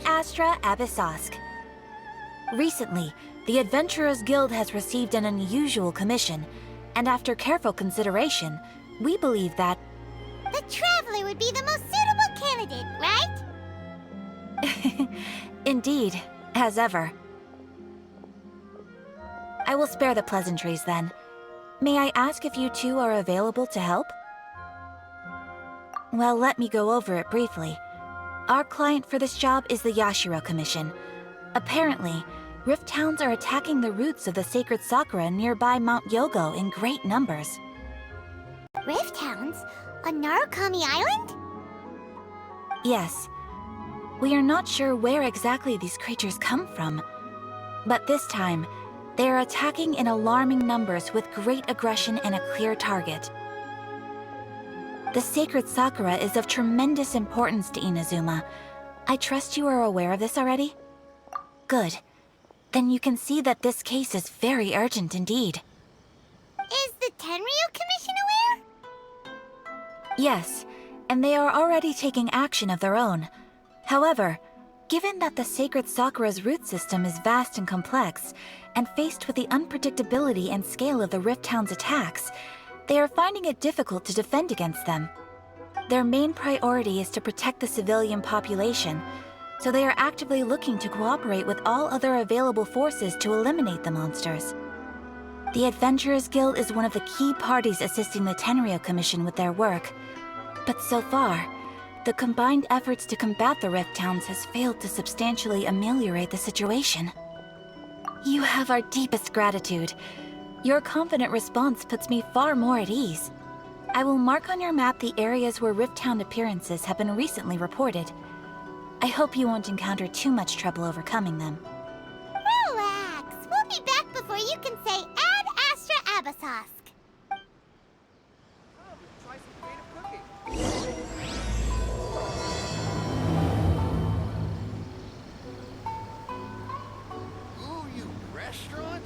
Astra Abyssosk. Recently, the Adventurers Guild has received an unusual commission, and after careful consideration, we believe that... The Traveler would be the most suitable candidate, right? Indeed, as ever. I will spare the pleasantries then. May I ask if you two are available to help? Well, let me go over it briefly. Our client for this job is the Yashiro Commission. Apparently, Rift Hounds are attacking the roots of the sacred sakura nearby Mount Yogo in great numbers. Rift Hounds? On Narukami Island? Yes. We are not sure where exactly these creatures come from. But this time, they are attacking in alarming numbers with great aggression and a clear target. The sacred sakura is of tremendous importance to Inazuma. I trust you are aware of this already? Good. Then you can see that this case is very urgent indeed. Is the Tenryu Commission aware? Yes, and they are already taking action of their own. However, given that the sacred sakura's root system is vast and complex, and faced with the unpredictability and scale of the Rift Hound's attacks, they are finding it difficult to defend against them. Their main priority is to protect the civilian population, so they are actively looking to cooperate with all other available forces to eliminate the monsters. The Adventurers Guild is one of the key parties assisting the Tenryu Commission with their work, but so far, the combined efforts to combat the Rift Hounds has failed to substantially ameliorate the situation. You have our deepest gratitude. Your confident response puts me far more at ease. I will mark on your map the areas where Rift Hound appearances have been recently reported. I hope you won't encounter too much trouble overcoming them. Relax! We'll be back before you can say Ad Astra Abyssosk. Try some creative cooking. Ooh, you restaurant?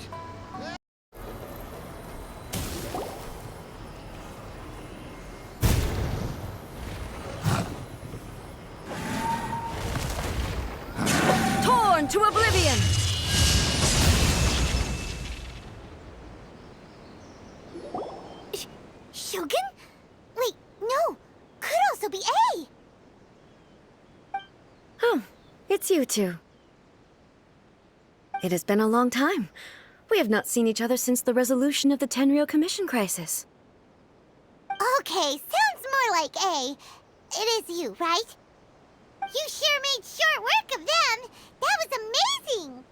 Torn to oblivion! Shogun? Wait, no! Could also be A! Oh, it's you two. It has been a long time. We have not seen each other since the resolution of the Tenryu Commission crisis. Okay, sounds more like A. It is you, right? You sure made short work of them! That was amazing!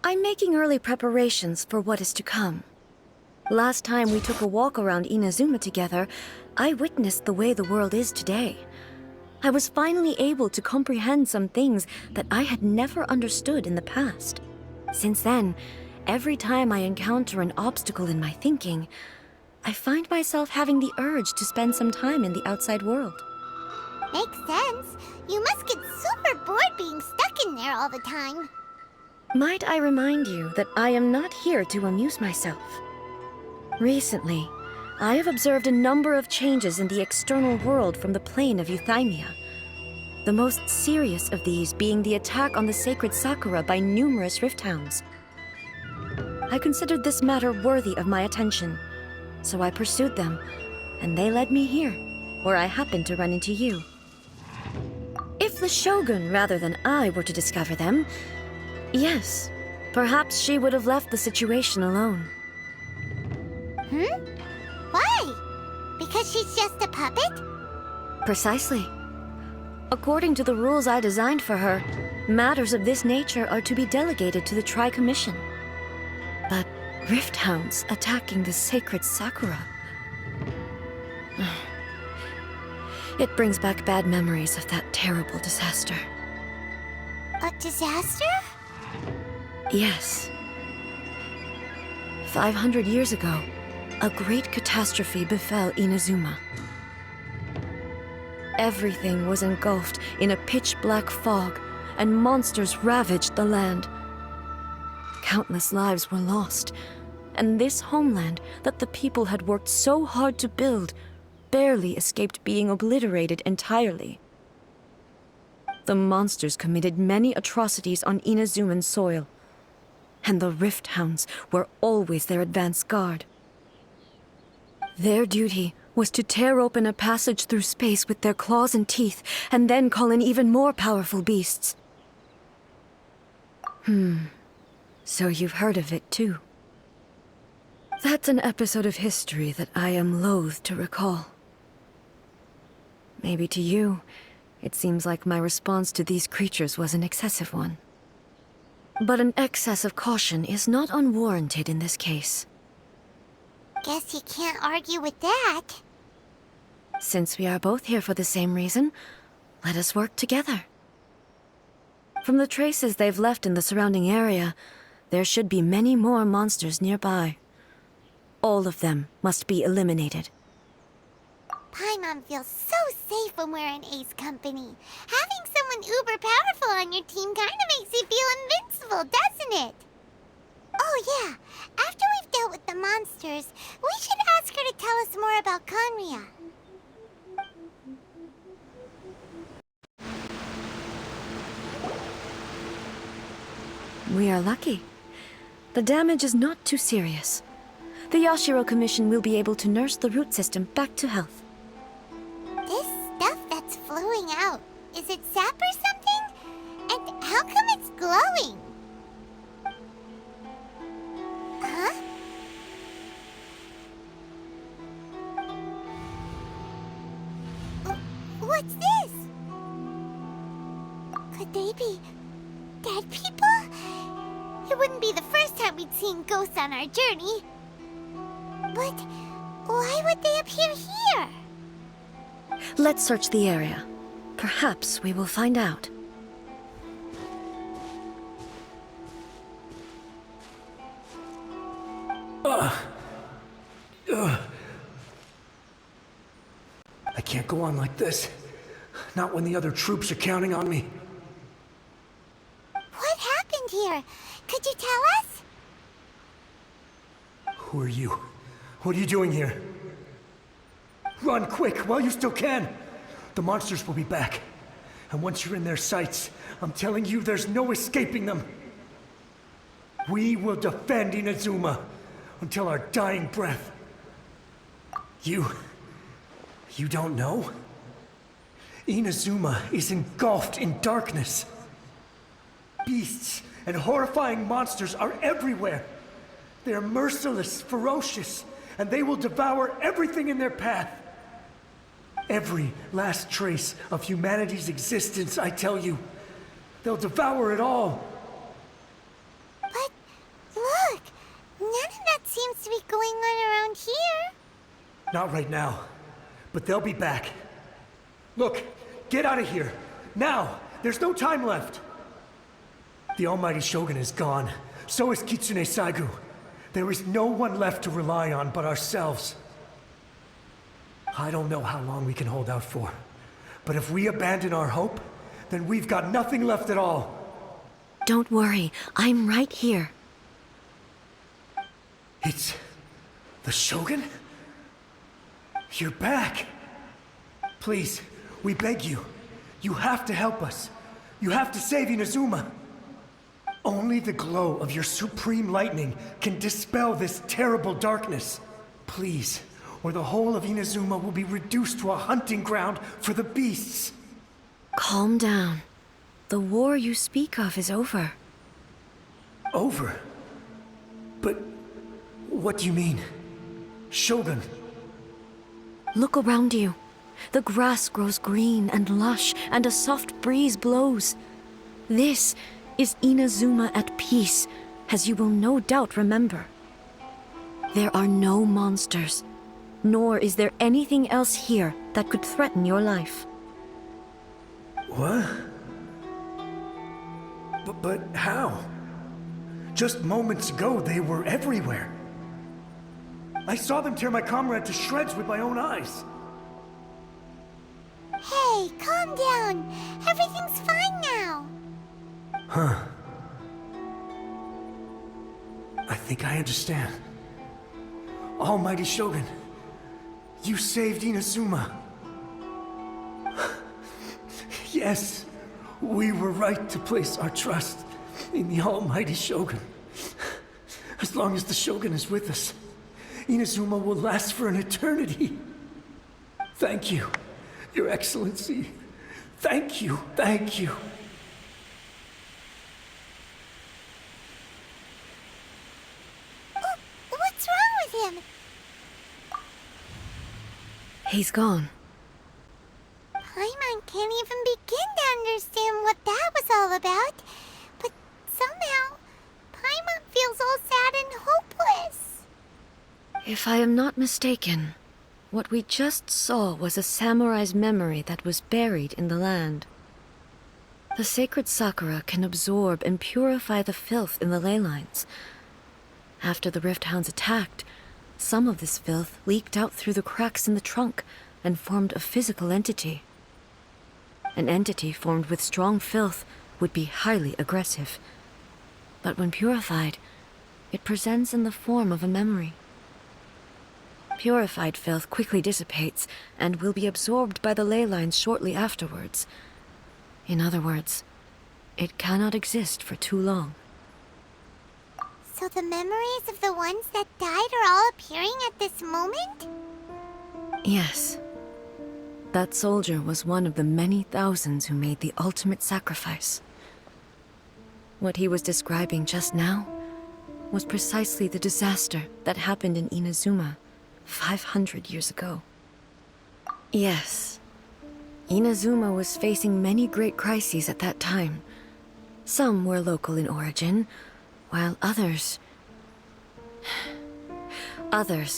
I'm making early preparations for what is to come. Last time we took a walk around Inazuma together, I witnessed the way the world is today. I was finally able to comprehend some things that I had never understood in the past. Since then, every time I encounter an obstacle in my thinking, I find myself having the urge to spend some time in the outside world. Makes sense. You must get super bored being stuck in there all the time. Might I remind you that I am not here to amuse myself. Recently, I have observed a number of changes in the external world from the plane of Euthymia. The most serious of these being the attack on the sacred Sakura by numerous Rift Hounds. I considered this matter worthy of my attention, so I pursued them, and they led me here, where I happened to run into you. If the Shogun rather than I were to discover them, yes, perhaps she would have left the situation alone. Why? Because she's just a puppet? Precisely. According to the rules I designed for her, matters of this nature are to be delegated to the Tri-Commission. But Rift Hounds attacking the sacred Sakura... It brings back bad memories of that terrible disaster. A disaster? Yes. 500 years ago, a great catastrophe befell Inazuma. Everything was engulfed in a pitch-black fog, and monsters ravaged the land. Countless lives were lost, and this homeland that the people had worked so hard to build barely escaped being obliterated entirely. the monsters committed many atrocities on Inazuman soil, and the Rift Hounds were always their advance guard. Their duty was to tear open a passage through space with their claws and teeth, and then call in even more powerful beasts. So you've heard of it too. That's an episode of history that I am loath to recall. Maybe to you, it seems like my response to these creatures was an excessive one. But an excess of caution is not unwarranted in this case. Guess you can't argue with that. Since we are both here for the same reason, let us work together. From the traces they've left in the surrounding area, there should be many more monsters nearby. All of them must be eliminated. Paimon feels so safe when we're in Ace company. Having someone uber powerful on your team kinda makes you feel invincible, doesn't it? Oh yeah, after we've dealt with the monsters, we should ask her to tell us more about Conria. We are lucky. The damage is not too serious. The Yashiro Commission will be able to nurse the root system back to health. This stuff that's flowing out, is it sap or something? And how come it's glowing? Huh? What's this? Could they be dead people? It wouldn't be the first time we'd seen ghosts on our journey. But why would they appear here? Let's search the area. Perhaps we will find out. I can't go on like this. Not when the other troops are counting on me. What happened here? Could you tell us? Who are you? What are you doing here? Run quick while you still can. The monsters will be back. And once you're in their sights, I'm telling you there's no escaping them. We will defend Inazuma until our dying breath. You don't know? Inazuma is engulfed in darkness. Beasts and horrifying monsters are everywhere. They are merciless, ferocious, and they will devour everything in their path. Every last trace of humanity's existence, I tell you. They'll devour it all. But look, none of that seems to be going on around here. Not right now, but they'll be back. Look, get out of here. Now! There's no time left! The Almighty Shogun is gone. So is Kitsune Saigu. There is no one left to rely on but ourselves. I don't know how long we can hold out for. But if we abandon our hope, then we've got nothing left at all. Don't worry, I'm right here. It's... the Shogun? You're back! Please, we beg you. You have to help us. You have to save Inazuma. Only the glow of your supreme lightning can dispel this terrible darkness. Please, or the whole of Inazuma will be reduced to a hunting ground for the beasts. Calm down. The war you speak of is over. Over? But what do you mean? Shogun? Look around you. The grass grows green and lush, and a soft breeze blows. This is Inazuma at peace, as you will no doubt remember. There are no monsters, nor is there anything else here that could threaten your life. What? But how? Just moments ago, they were everywhere. I saw them tear my comrade to shreds with my own eyes. Hey, calm down. Everything's fine now. Huh. I think I understand. Almighty Shogun, you saved Inazuma. Yes, We were right to place our trust in the almighty Shogun. As long as the Shogun is with us, Inazuma will last for an eternity. Thank you, Your Excellency. Thank you, thank you. What's wrong with him? He's gone. Paimon can't even begin to understand what that was all about. But somehow, Paimon feels all sad and hopeless. If I am not mistaken, what we just saw was a samurai's memory that was buried in the land. The sacred sakura can absorb and purify the filth in the ley lines. After the Rift Hounds attacked, some of this filth leaked out through the cracks in the trunk and formed a physical entity. An entity formed with strong filth would be highly aggressive. But when purified, it presents in the form of a memory. Purified filth quickly dissipates and will be absorbed by the ley lines shortly afterwards. In other words, it cannot exist for too long. So the memories of the ones that died are all appearing at this moment? Yes. That soldier was one of the many thousands who made the ultimate sacrifice. What he was describing just now was precisely the disaster that happened in Inazuma 500 years ago. Yes. Inazuma was facing many great crises at that time. Some were local in origin, while others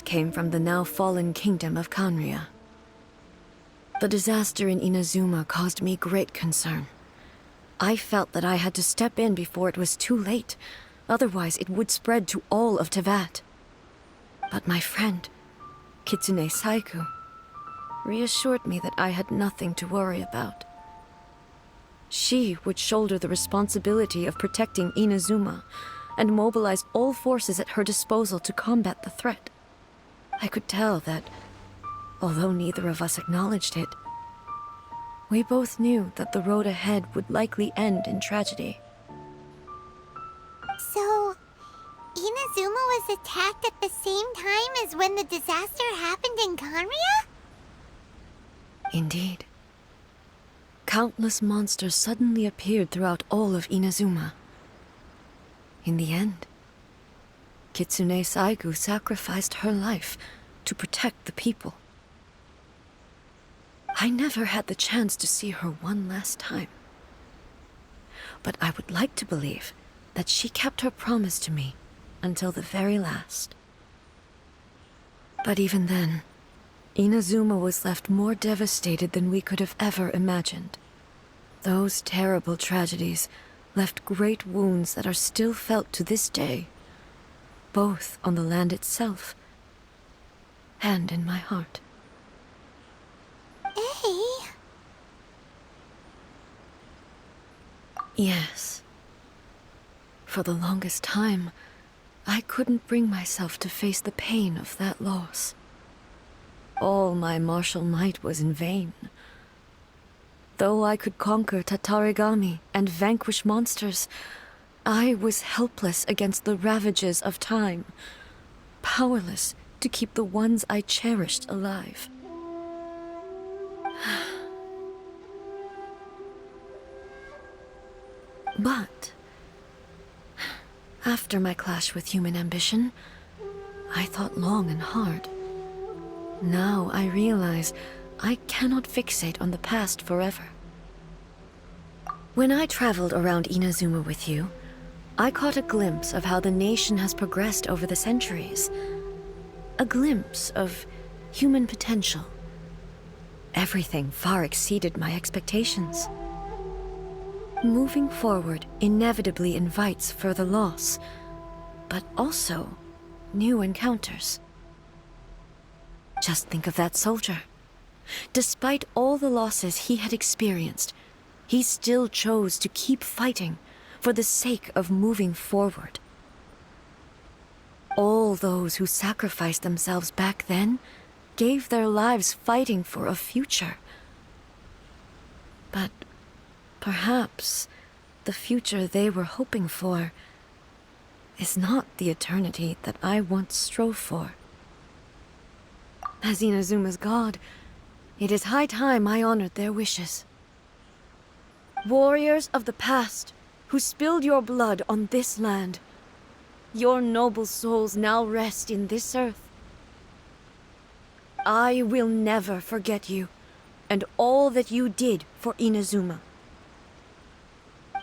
came from the now fallen kingdom of Kanria. The disaster in Inazuma caused me great concern. I felt that I had to step in before it was too late, otherwise it would spread to all of Tevat. But my friend, Kitsune Saiku, reassured me that I had nothing to worry about. She would shoulder the responsibility of protecting Inazuma and mobilized all forces at her disposal to combat the threat. I could tell that, although neither of us acknowledged it, we both knew that the road ahead would likely end in tragedy. So, Inazuma was attacked at the same time as when the disaster happened in Kanria? Indeed. Countless monsters suddenly appeared throughout all of Inazuma. In the end, Kitsune Saigu sacrificed her life to protect the people. I never had the chance to see her one last time. But I would like to believe that she kept her promise to me until the very last. But even then, Inazuma was left more devastated than we could have ever imagined. Those terrible tragedies left great wounds that are still felt to this day, both on the land itself and in my heart. Hey. Yes. For the longest time, I couldn't bring myself to face the pain of that loss. All my martial might was in vain. Though I could conquer Tatarigami and vanquish monsters, I was helpless against the ravages of time, powerless to keep the ones I cherished alive. But after my clash with human ambition, I thought long and hard. Now I realize I cannot fixate on the past forever. When I traveled around Inazuma with you, I caught a glimpse of how the nation has progressed over the centuries. A glimpse of human potential. Everything far exceeded my expectations. Moving forward inevitably invites further loss, but also new encounters. Just think of that soldier. Despite all the losses he had experienced, he still chose to keep fighting for the sake of moving forward. All those who sacrificed themselves back then gave their lives fighting for a future. But Perhaps the future they were hoping for is not the eternity that I once strove for. As Inazuma's god, it is high time I honored their wishes. Warriors of the past, who spilled your blood on this land, your noble souls now rest in this earth. I will never forget you, and all that you did for Inazuma.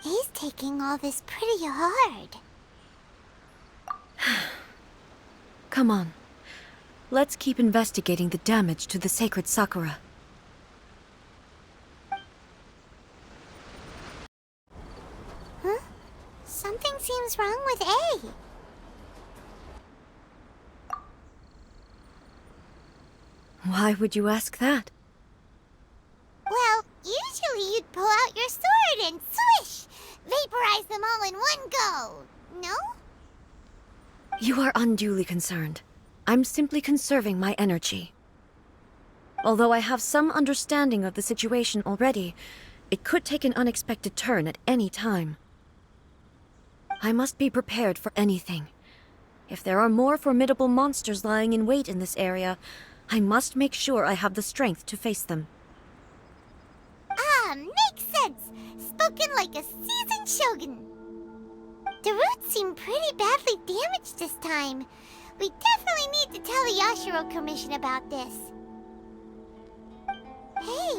He's taking all this pretty hard. Come on. Let's keep investigating the damage to the sacred Sakura. Huh? Something seems wrong with A. Why would you ask that? Well, usually you'd pull out your sword and swish! Vaporize them all in one go, no? You are unduly concerned. I'm simply conserving my energy. Although I have some understanding of the situation already, it could take an unexpected turn at any time. I must be prepared for anything. If there are more formidable monsters lying in wait in this area, I must make sure I have the strength to face them. Ah, makes sense! Spoken like a seasoned shogun. The roots seem pretty badly damaged this time. We definitely need to tell the Yashiro Commission about this. Hey,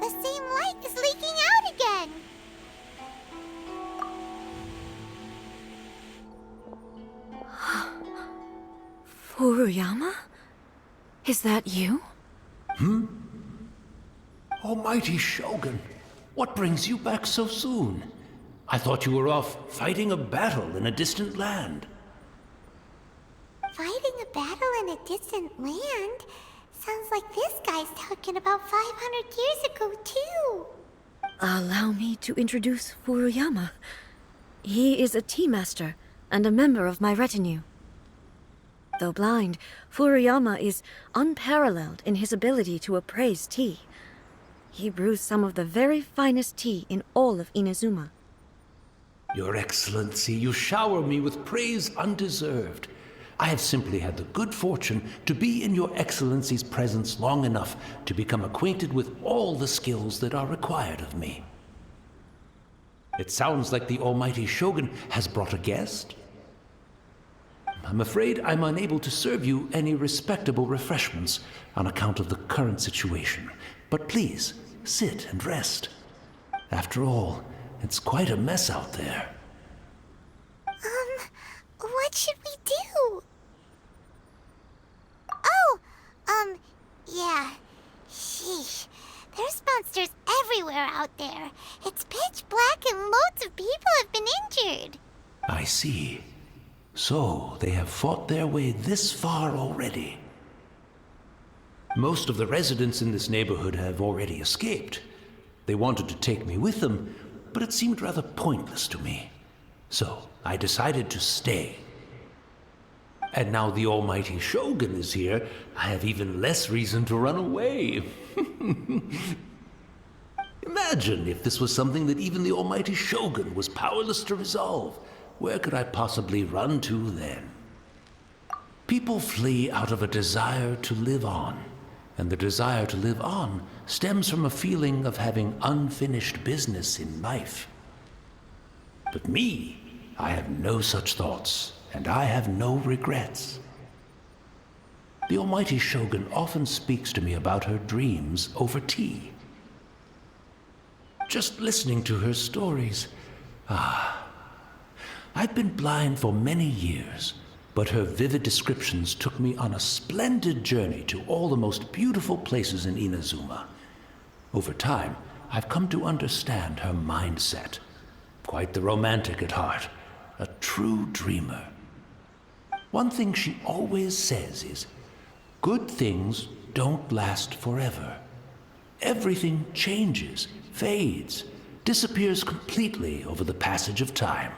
the same light is leaking out again! Furuyama? Is that you? Almighty Shogun, what brings you back so soon? I thought you were off fighting a battle in a distant land. Fighting a battle in a distant land? Sounds like this guy's talking about 500 years ago, too. Allow me to introduce Furuyama. He is a tea master and a member of my retinue. Though blind, Furuyama is unparalleled in his ability to appraise tea. He brews some of the very finest tea in all of Inazuma. Your Excellency, you shower me with praise undeserved. I have simply had the good fortune to be in Your Excellency's presence long enough to become acquainted with all the skills that are required of me. It sounds like the Almighty Shogun has brought a guest. I'm afraid I'm unable to serve you any respectable refreshments on account of the current situation. But please, sit and rest. After all, it's quite a mess out there. What should we do? Yeah. Sheesh. There's monsters everywhere out there. It's pitch black and loads of people have been injured. I see. So, they have fought their way this far already. Most of the residents in this neighborhood have already escaped. They wanted to take me with them, but it seemed rather pointless to me. So, I decided to stay. And now the Almighty Shogun is here, I have even less reason to run away. Imagine if this was something that even the Almighty Shogun was powerless to resolve. Where could I possibly run to then? People flee out of a desire to live on, and the desire to live on stems from a feeling of having unfinished business in life. But me, I have no such thoughts, and I have no regrets. The Almighty Shogun often speaks to me about her dreams over tea. Just listening to her stories, I've been blind for many years, but her vivid descriptions took me on a splendid journey to all the most beautiful places in Inazuma. Over time, I've come to understand her mindset. Quite the romantic at heart, a true dreamer. One thing she always says is, good things don't last forever. Everything changes, fades, disappears completely over the passage of time.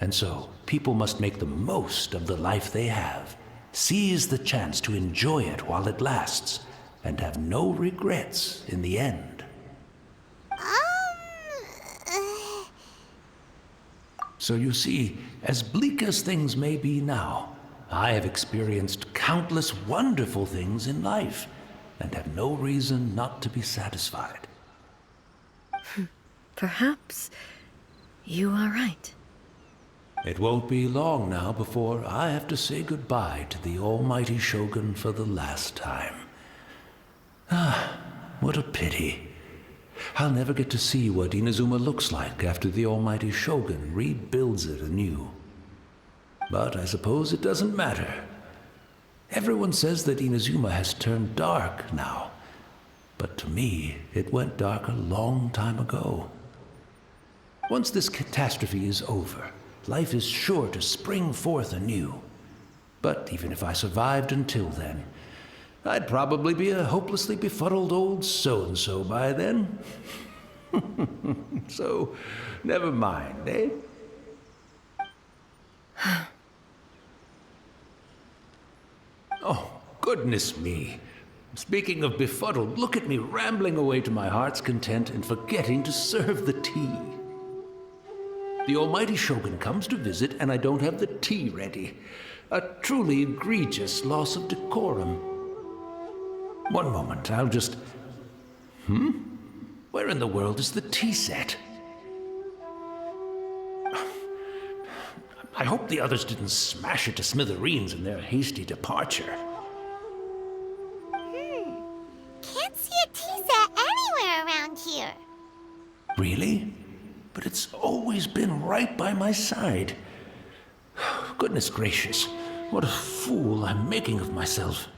And so, people must make the most of the life they have, seize the chance to enjoy it while it lasts, and have no regrets in the end. So you see, as bleak as things may be now, I have experienced countless wonderful things in life, and have no reason not to be satisfied. Perhaps you are right. It won't be long now before I have to say goodbye to the almighty Shogun for the last time. Ah, what a pity. I'll never get to see what Inazuma looks like after the almighty Shogun rebuilds it anew. But I suppose it doesn't matter. Everyone says that Inazuma has turned dark now, but to me, it went dark a long time ago. Once this catastrophe is over, life is sure to spring forth anew. But even if I survived until then, I'd probably be a hopelessly befuddled old so-and-so by then. So, never mind, eh? Oh, goodness me. Speaking of befuddled, look at me rambling away to my heart's content and forgetting to serve the tea. The almighty Shogun comes to visit and I don't have the tea ready. A truly egregious loss of decorum. One moment, I'll just... Where in the world is the tea set? I hope the others didn't smash it to smithereens in their hasty departure. Can't see a tea set anywhere around here. Really? But it's always been right by my side. Goodness gracious, what a fool I'm making of myself.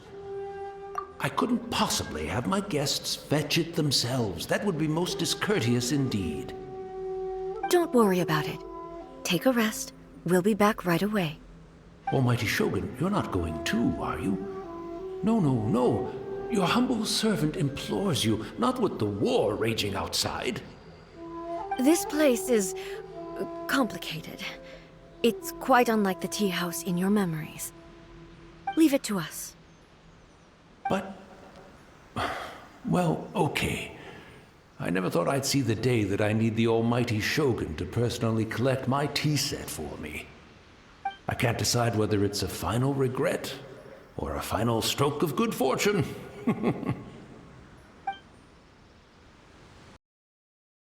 I couldn't possibly have my guests fetch it themselves. That would be most discourteous indeed. Don't worry about it. Take a rest. We'll be back right away. Almighty Shogun, you're not going too, are you? No, no, no. Your humble servant implores you, not with the war raging outside. This place is complicated. It's quite unlike the tea house in your memories. Leave it to us. But... well, okay. I never thought I'd see the day that I need the almighty Shogun to personally collect my tea set for me. I can't decide whether it's a final regret or a final stroke of good fortune.